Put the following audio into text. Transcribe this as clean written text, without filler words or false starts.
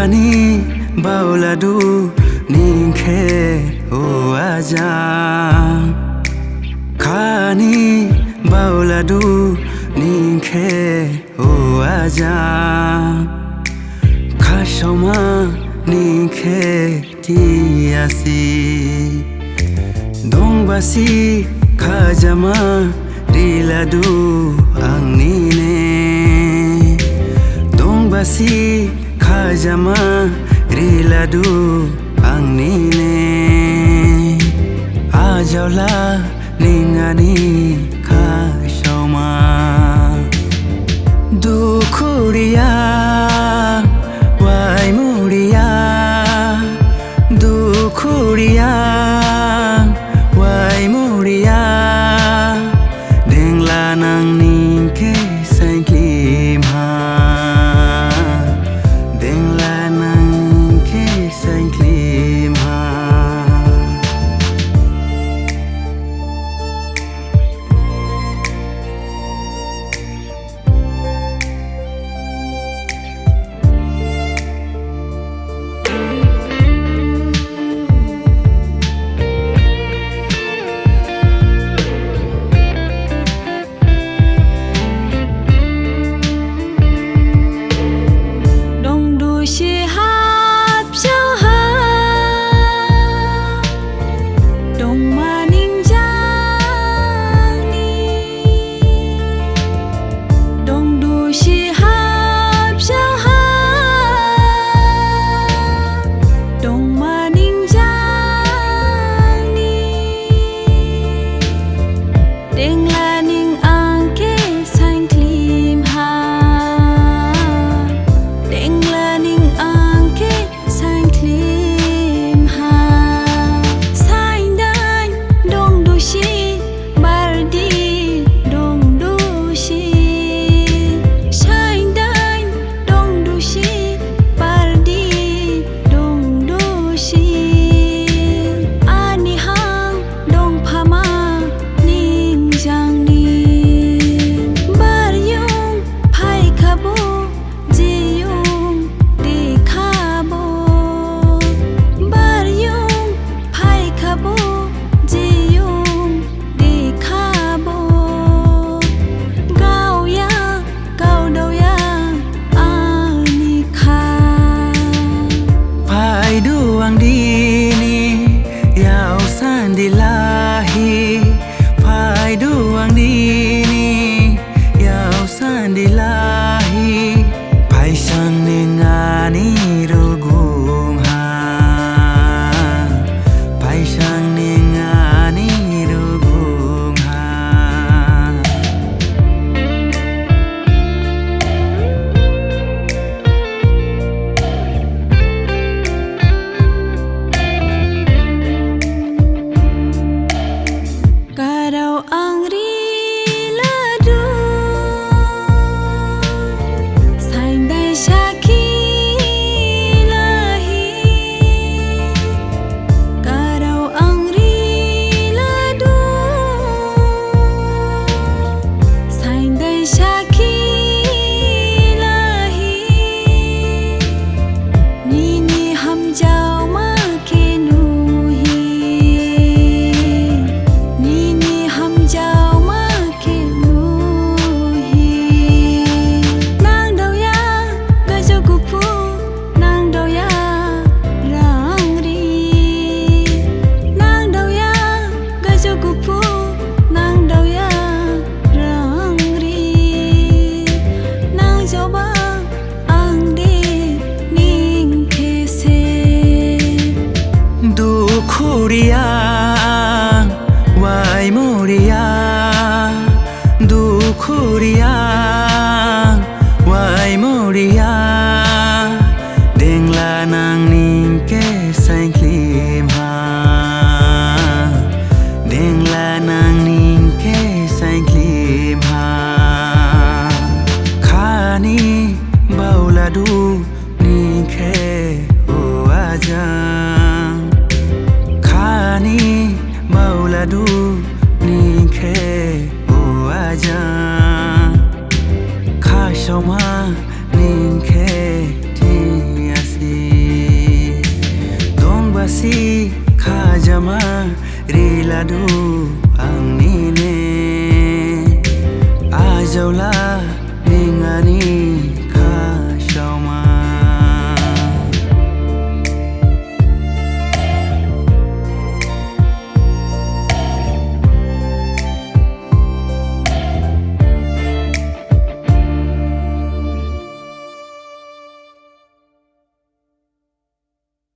Khani bauladu ningke o aja Khani bauladu ningke o aja Khashoma ningke tiasi Dongbasi khajama riladu angnine Dongbasi khajama riladu angnine Ajawla ningani khashoma Dukhuria wai muria Dukhuria wai muria Dengla nang ningke sanklim ha Dengla nang ningke sanklim ha Duang dini yau sandilahi Pai duang dini yau sandilahi Pai sang ningani rugum ha Pai sang ningani rugum ha Karau angri ladu Saindai syaki lahi Karau angri ladu Saindai syaki lahi Nini hamjau makenu Dukhuria wai muria Dukhuria wai muria Dengla nang ningke sanklim ha Dengla nang ningke sanklim ha Khani bauladu ningke o aja Khani bauladu ningke o aja Khashoma ningke tiasi ma riladu ang nine ajaula